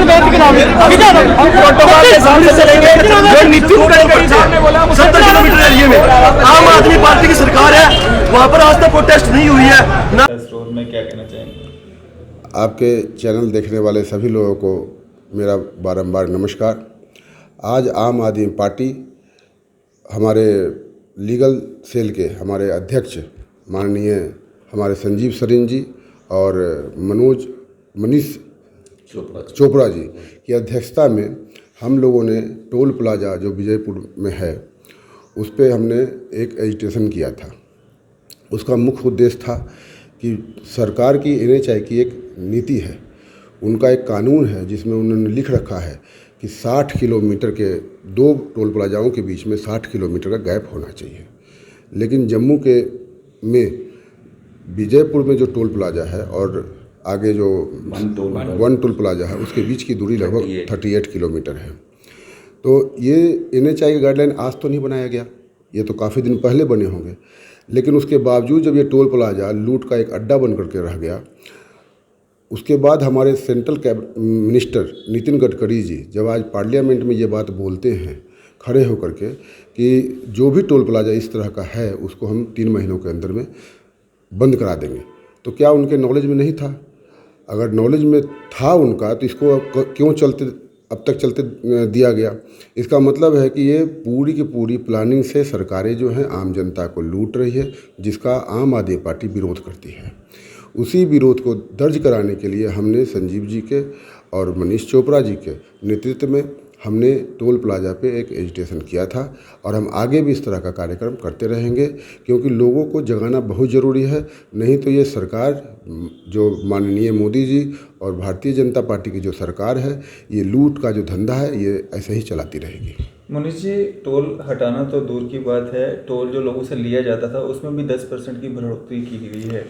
Protocol के सामने चलेंगे। जो नितिन गडकरी साहब ने बोला 70 किलोमीटर एरिया में आम आदमी पार्टी की सरकार है, वहाँ पर आज तक प्रोटेस्ट नहीं हुई है ना। इस रोल में क्या कहना चाहेंगे? आपके चैनल देखने वाले सभी लोगों को मेरा बारंबार नमस्कार। आज आम आदमी पार्टी हमारे लीगल सेल के हमारे अध्यक्ष माननीय हमारे संजीव सरीन जी और मनीष चोपड़ा जी की अध्यक्षता में हम लोगों ने टोल प्लाजा जो विजयपुर में है उस पर हमने एक एजिटेशन किया था। उसका मुख्य उद्देश्य था कि सरकार की NHAI की एक नीति है, उनका एक कानून है जिसमें उन्होंने लिख रखा है कि 60 किलोमीटर के दो टोल प्लाजाओं के बीच में 60 किलोमीटर का गैप होना चाहिए। लेकिन जम्मू के में विजयपुर में जो टोल प्लाजा है और आगे जो वन टोल प्लाजा है उसके बीच की दूरी लगभग 38 किलोमीटर है। तो ये NHAI की गाइडलाइन आज तो नहीं बनाया गया, ये तो काफ़ी दिन पहले बने होंगे। लेकिन उसके बावजूद जब ये टोल प्लाजा लूट का एक अड्डा बन करके रह गया, उसके बाद हमारे सेंट्रल मिनिस्टर नितिन गडकरी जी जब आज पार्लियामेंट में ये बात बोलते हैं खड़े होकर के कि जो भी टोल प्लाजा इस तरह का है उसको हम 3 महीनों के अंदर में बंद करा देंगे, तो क्या उनके नॉलेज में नहीं था? अगर नॉलेज में था उनका तो इसको क्यों अब तक चलते दिया गया? इसका मतलब है कि ये पूरी की पूरी प्लानिंग से सरकारें जो हैं आम जनता को लूट रही है, जिसका आम आदमी पार्टी विरोध करती है। उसी विरोध को दर्ज कराने के लिए हमने संजीव जी के और मनीष चोपड़ा जी के नेतृत्व में हमने टोल प्लाजा पे एक एजिटेशन किया था और हम आगे भी इस तरह का कार्यक्रम करते रहेंगे, क्योंकि लोगों को जगाना बहुत ज़रूरी है। नहीं तो ये सरकार जो माननीय मोदी जी और भारतीय जनता पार्टी की जो सरकार है, ये लूट का जो धंधा है ये ऐसे ही चलाती रहेगी। मनीष जी, टोल हटाना तो दूर की बात है, टोल जो लोगों से लिया जाता था उसमें भी 10% की बढ़ोतरी की गई है।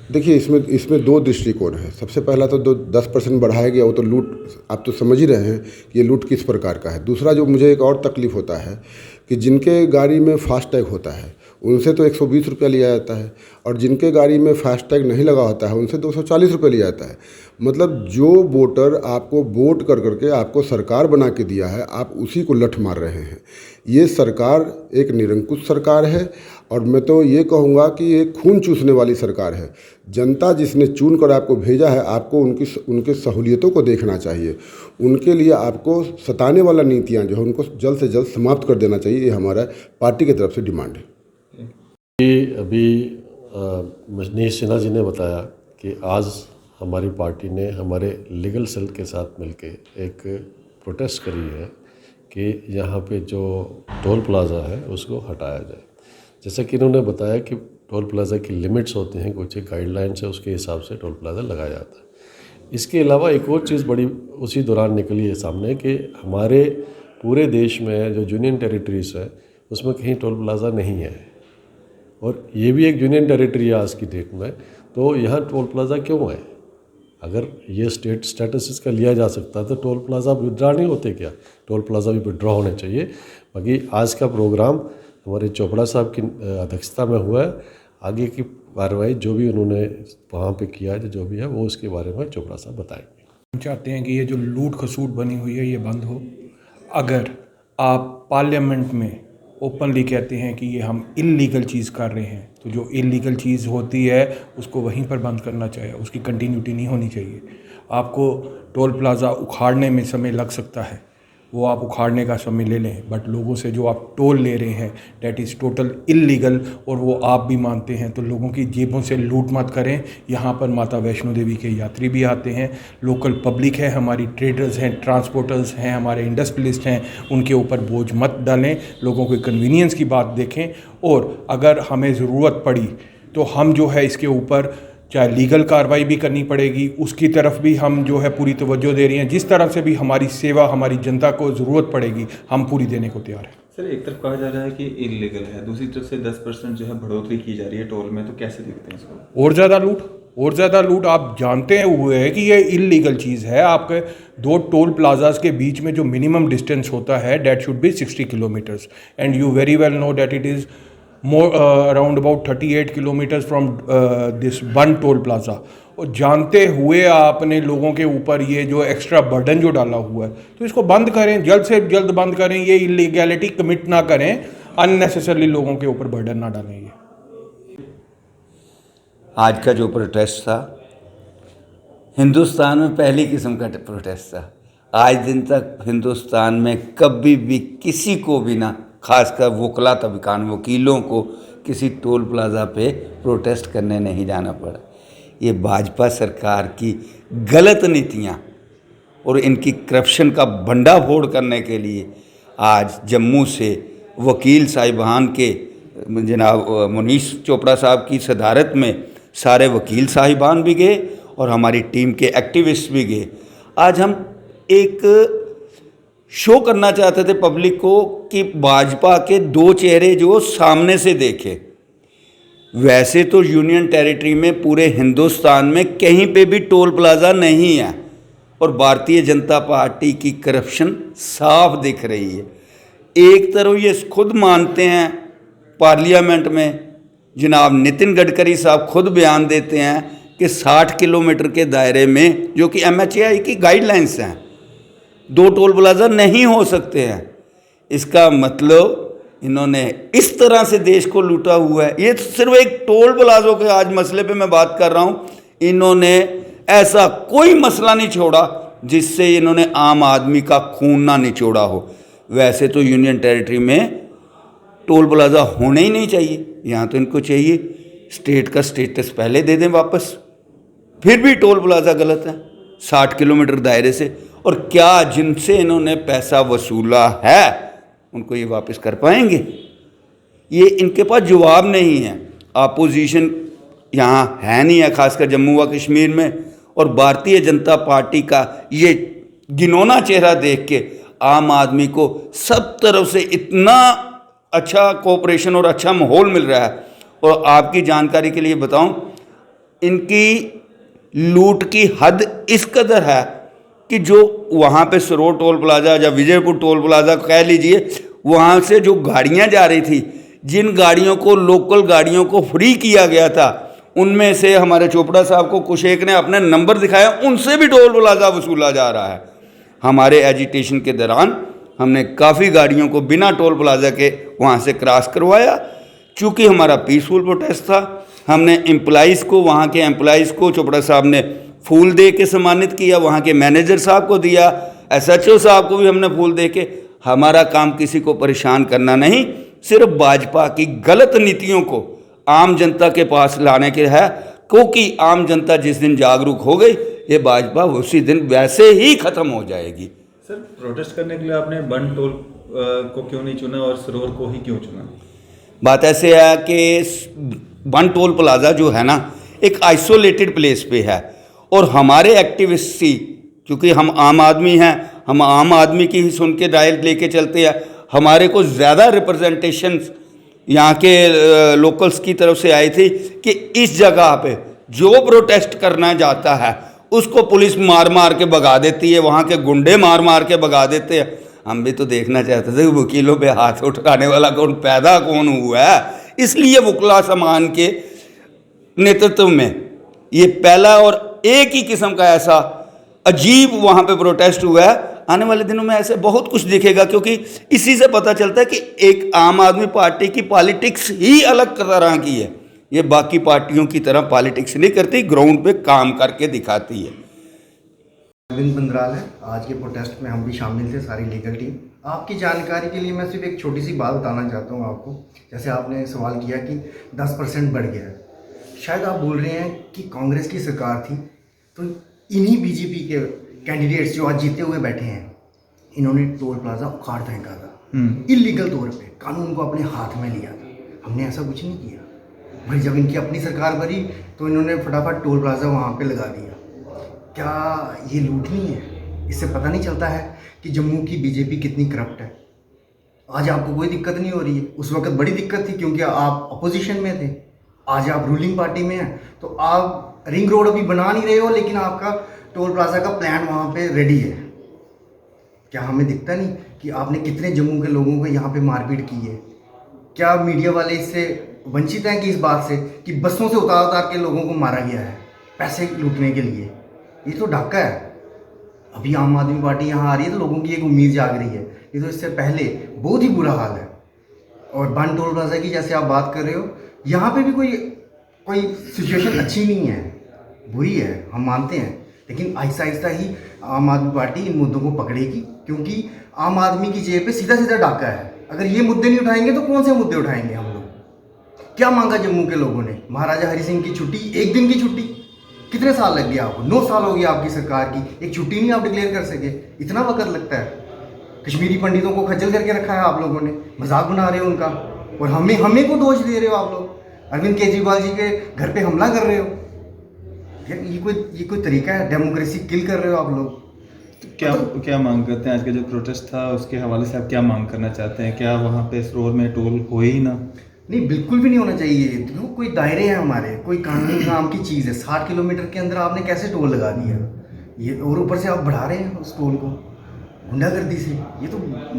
देखिए, इसमें 2 दृष्टिकोण है। सबसे पहला तो 10% बढ़ाया गया, वो तो लूट, आप तो समझ ही रहे हैं कि ये लूट किस प्रकार का है। दूसरा जो मुझे एक और तकलीफ़ होता है कि जिनके गाड़ी में फास्टैग होता है उनसे तो 120 रुपया लिया जाता है और जिनके गाड़ी में फास्टैग नहीं लगा होता है उनसे 240 रुपये लिया जाता है। मतलब जो वोटर आपको वोट कर करके आपको सरकार बना के दिया है, आप उसी को लठ मार रहे हैं। ये सरकार एक निरंकुश सरकार है और मैं तो ये कहूँगा कि ये खून चूसने वाली सरकार है। जनता जिसने चुन कर आपको भेजा है, आपको उनके सहूलियतों को देखना चाहिए। उनके लिए आपको सताने वाला नीतियाँ जो है उनको जल्द से जल्द समाप्त कर देना चाहिए। ये हमारा पार्टी की तरफ से डिमांड है। अभी मनीष सिन्हा जी ने बताया कि आज हमारी पार्टी ने हमारे लीगल सेल के साथ मिलके एक प्रोटेस्ट करी है कि यहाँ पे जो टोल प्लाज़ा है उसको हटाया जाए। जैसा कि इन्होंने बताया कि टोल प्लाज़ा की लिमिट्स होती हैं, कुछ एक गाइडलाइंस है, उसके हिसाब से टोल प्लाज़ा लगाया जाता है। इसके अलावा एक और चीज़ बड़ी उसी दौरान निकली है सामने कि हमारे पूरे देश में जो यूनियन टेरिटरीज़ है उसमें कहीं टोल प्लाज़ा नहीं है और ये भी एक यूनियन टेरिटरी है आज की डेट में। तो यहाँ टोल प्लाज़ा क्यों है? अगर ये स्टेटस इसका लिया जा सकता है तो टोल प्लाज़ा विड्रॉ नहीं होते क्या? टोल प्लाज़ा भी विड्रॉ होने चाहिए। बाकी आज का प्रोग्राम हमारे चोपड़ा साहब की अध्यक्षता में हुआ है। आगे की कार्रवाई जो भी उन्होंने वहाँ पे किया है, जो भी है वो उसके बारे में चोपड़ा साहब बताएंगे। हम चाहते हैं कि ये जो लूट खसूट बनी हुई है ये बंद हो। अगर आप पार्लियामेंट में ओपनली कहते हैं कि ये हम इल्लीगल चीज़ कर रहे हैं, तो जो इल्लीगल चीज़ होती है उसको वहीं पर बंद करना चाहिए, उसकी कंटिन्यूटी नहीं होनी चाहिए। आपको टोल प्लाज़ा उखाड़ने में समय लग सकता है, वो आप उखाड़ने का समय ले लें, बट लोगों से जो आप टोल ले रहे हैं डैट इज़ टोटल इल्लीगल और वो आप भी मानते हैं। तो लोगों की जेबों से लूट मत करें। यहाँ पर माता वैष्णो देवी के यात्री भी आते हैं, लोकल पब्लिक है, हमारी ट्रेडर्स हैं, ट्रांसपोर्टर्स हैं, हमारे इंडस्ट्रियलिस्ट हैं, उनके ऊपर बोझ मत डालें। लोगों के कन्वीनियंस की बात देखें और अगर हमें ज़रूरत पड़ी तो हम जो है इसके ऊपर चाहे लीगल कार्रवाई भी करनी पड़ेगी, उसकी तरफ भी हम जो है पूरी तवज्जो दे रही हैं। जिस तरह से भी हमारी सेवा हमारी जनता को ज़रूरत पड़ेगी हम पूरी देने को तैयार हैं। सर, एक तरफ कहा जा रहा है कि इलीगल है, दूसरी तरफ से 10% जो है बढ़ोतरी की जा रही है टोल में, तो कैसे देखते हैं इसको? और ज़्यादा लूट आप जानते हुए है कि ये इलीगल चीज़ है। आपके 2 टोल प्लाजाज के बीच में जो मिनिमम डिस्टेंस होता है that should be 60 kilometres and you very well know that it is more around about 38 kilometers from this one toll plaza और जानते हुए आपने लोगों के ऊपर ये जो एक्स्ट्रा बर्डन जो डाला हुआ है, तो इसको बंद करें, जल्द से जल्द बंद करें। ये इलीगैलिटी कमिट ना करें, अननेसेसरली लोगों के ऊपर बर्डन ना डालें। ये आज का जो प्रोटेस्ट था हिंदुस्तान में पहली किस्म का प्रोटेस्ट था। आज दिन तक हिंदुस्तान में कभी भी किसी को भी ना, खासकर वकला तबकान वकीलों को किसी टोल प्लाज़ा पे प्रोटेस्ट करने नहीं जाना पड़ा। ये भाजपा सरकार की गलत नीतियाँ और इनकी करप्शन का भंडाफोड़ करने के लिए आज जम्मू से वकील साहिबान के जनाब मुनीश चोपड़ा साहब की सदारत में सारे वकील साहिबान भी गए और हमारी टीम के एक्टिविस्ट भी गए। आज हम एक शो करना चाहते थे पब्लिक को कि भाजपा के दो चेहरे जो सामने से देखे। वैसे तो यूनियन टेरिटरी में पूरे हिंदुस्तान में कहीं पे भी टोल प्लाज़ा नहीं है और भारतीय जनता पार्टी की करप्शन साफ दिख रही है। एक तरफ ये खुद मानते हैं, पार्लियामेंट में जनाब नितिन गडकरी साहब खुद बयान देते हैं कि 60 किलोमीटर के दायरे में, जो कि MHAI की गाइडलाइंस हैं, 2 टोल प्लाज़ा नहीं हो सकते हैं। इसका मतलब इन्होंने इस तरह से देश को लूटा हुआ है। ये सिर्फ एक टोल प्लाज़ों के आज मसले पे मैं बात कर रहा हूँ। इन्होंने ऐसा कोई मसला नहीं छोड़ा जिससे इन्होंने आम आदमी का खून ना निचोड़ा हो। वैसे तो यूनियन टेरिटरी में टोल प्लाज़ा होने ही नहीं चाहिए। यहाँ तो इनको चाहिए स्टेट का स्टेटस पहले दे दें वापस, फिर भी टोल प्लाज़ा गलत है 60 किलोमीटर दायरे से। और क्या जिनसे इन्होंने पैसा वसूला है उनको ये वापस कर पाएंगे? ये इनके पास जवाब नहीं है। अपोजिशन यहाँ है नहीं है, खासकर जम्मू व कश्मीर में। और भारतीय जनता पार्टी का ये घिनौना चेहरा देख के आम आदमी को सब तरफ से इतना अच्छा कोऑपरेशन और अच्छा माहौल मिल रहा है। और आपकी जानकारी के लिए बताऊं, इनकी लूट की हद इस कदर है कि जो वहाँ पे सरोर टोल प्लाज़ा या विजयपुर टोल प्लाज़ा कह लीजिए, वहाँ से जो गाड़ियाँ जा रही थी, जिन गाड़ियों को, लोकल गाड़ियों को फ्री किया गया था, उनमें से हमारे चोपड़ा साहब को कुछ एक ने अपने नंबर दिखाया, उनसे भी टोल प्लाज़ा वसूला जा रहा है। हमारे एजिटेशन के दौरान हमने काफ़ी गाड़ियों को बिना टोल प्लाज़ा के वहाँ से क्रॉस करवाया। चूँकि हमारा पीसफुल प्रोटेस्ट था, हमने एम्प्लॉइज़ को, वहाँ के एम्प्लॉइज़ को चोपड़ा साहब ने फूल दे के सम्मानित किया, वहाँ के मैनेजर साहब को दिया, SHO साहब को भी हमने फूल दे के। हमारा काम किसी को परेशान करना नहीं, सिर्फ भाजपा की गलत नीतियों को आम जनता के पास लाने के है। क्योंकि आम जनता जिस दिन जागरूक हो गई, ये भाजपा उसी दिन वैसे ही ख़त्म हो जाएगी। सर, प्रोटेस्ट करने के लिए आपने बंद टोल को क्यों नहीं चुना और सरोवर को ही क्यों चुना? बात ऐसे है कि बंद टोल प्लाज़ा जो है ना, एक आइसोलेटेड प्लेस पे है और हमारे एक्टिविस्ट ही, क्योंकि हम आम आदमी हैं, हम आम आदमी की ही सुन के राय लेके चलते हैं। हमारे को ज़्यादा रिप्रेजेंटेशन यहाँ के लोकल्स की तरफ से आई थी कि इस जगह पे जो प्रोटेस्ट करना जाता है उसको पुलिस मार मार के भगा देती है, वहाँ के गुंडे मार मार के भगा देते हैं। हम भी तो देखना चाहते थे कि वकीलों पे हाथ उठाने वाला कौन, पैदा कौन हुआ है। इसलिए वकला समाज के नेतृत्व में ये पहला और एक ही किस्म का ऐसा अजीब वहाँ पे प्रोटेस्ट हुआ है। आने वाले दिनों में ऐसे बहुत कुछ दिखेगा, क्योंकि इसी से पता चलता है कि एक आम आदमी पार्टी की पॉलिटिक्स ही अलग तरह की है। ये बाकी पार्टियों की तरह पॉलिटिक्स नहीं करती, ग्राउंड पे काम करके दिखाती है। अरविंद बंदराल है। आज के प्रोटेस्ट में हम भी शामिल थे, सारी लीगल टीम। आपकी जानकारी के लिए मैं सिर्फ एक छोटी सी बात बताना चाहता हूँ आपको। जैसे आपने सवाल किया कि 10% बढ़ गया है, शायद आप बोल रहे हैं कि कांग्रेस की सरकार थी तो इन्हीं बीजेपी के कैंडिडेट्स जो आज जीते हुए बैठे हैं, इन्होंने टोल प्लाज़ा उखाड़ फेंका था इलीगल तौर पे, कानून को अपने हाथ में लिया था। हमने ऐसा कुछ नहीं किया भाई। जब इनकी अपनी सरकार बनी तो इन्होंने फटाफट टोल प्लाज़ा वहाँ पे लगा दिया। क्या ये लूट नहीं है? इससे पता नहीं चलता है कि जम्मू की बीजेपी कितनी करप्ट है। आज आपको कोई दिक्कत नहीं हो रही है, उस वक्त बड़ी दिक्कत थी क्योंकि आप अपोजिशन में थे। आज आप रूलिंग पार्टी में हैं तो आप रिंग रोड अभी बना नहीं रहे हो, लेकिन आपका टोल प्लाज़ा का प्लान वहाँ पे रेडी है। क्या हमें दिखता नहीं कि आपने कितने जम्मू के लोगों को यहाँ पे मारपीट की है? क्या मीडिया वाले इससे वंचित हैं कि इस बात से कि बसों से उतार उतार के लोगों को मारा गया है? पैसे लूटने के लिए। ये तो डाका है। अभी आम आदमी पार्टी यहाँ आ रही है तो लोगों की एक उम्मीद जाग रही है, ये तो इससे पहले बहुत ही बुरा हाल है। और बन टोल प्लाजा की जैसे आप बात कर रहे हो, यहाँ पे भी कोई सिचुएशन अच्छी नहीं है, बुरी है, हम मानते हैं। लेकिन आहिस्ता आहिस्ता ही आम आदमी पार्टी इन मुद्दों को पकड़ेगी, क्योंकि आम आदमी की जेब पे सीधा सीधा डाका है। अगर ये मुद्दे नहीं उठाएंगे तो कौन से मुद्दे उठाएंगे हम लोग? क्या मांगा जम्मू के लोगों ने? महाराजा हरि सिंह की छुट्टी, 1 दिन की छुट्टी। कितने साल लग गए आपको? 9 साल हो गए आपकी सरकार की, एक छुट्टी नहीं आप डिक्लेयर कर सके। इतना वक्त लगता है? कश्मीरी पंडितों को खज्जल करके रखा है आप लोगों ने, मजाक बना रहे हो उनका, और हमें को दोष दे रहे हो आप लोग। अरविंद केजरीवाल जी के घर पे हमला कर रहे हो। ये कोई तरीका है? डेमोक्रेसी किल कर रहे हो आप लोग। क्या मांग करते हैं? आज का जो प्रोटेस्ट था उसके हवाले से आप क्या मांग करना चाहते हैं? क्या वहाँ पे इस रोड में टोल हो ही ना? नहीं, बिल्कुल भी नहीं होना चाहिए। देखो, कोई दायरे हैं हमारे, कोई कानून नाम की चीज़ है। 60 किलोमीटर के अंदर आपने कैसे टोल लगा दिया ये, और ऊपर से आप बढ़ा रहे हैं उस टोल को गुंडागर्दी से। ये तो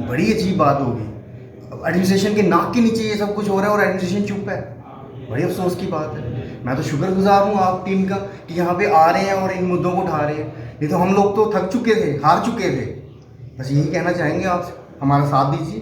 बड़ी अजीब बात होगी। एडमिनिस्ट्रेशन के नाक के नीचे ये सब कुछ हो रहा है और एडमिनिस्ट्रेशन चुप है। बड़ी अफसोस की बात है। मैं तो शुक्रगुजार हूँ आप टीम का कि यहाँ पे आ रहे हैं और इन मुद्दों को उठा रहे हैं। नहीं तो हम लोग तो थक चुके थे, हार चुके थे। बस यही कहना चाहेंगे आपसे, हमारा साथ दीजिए।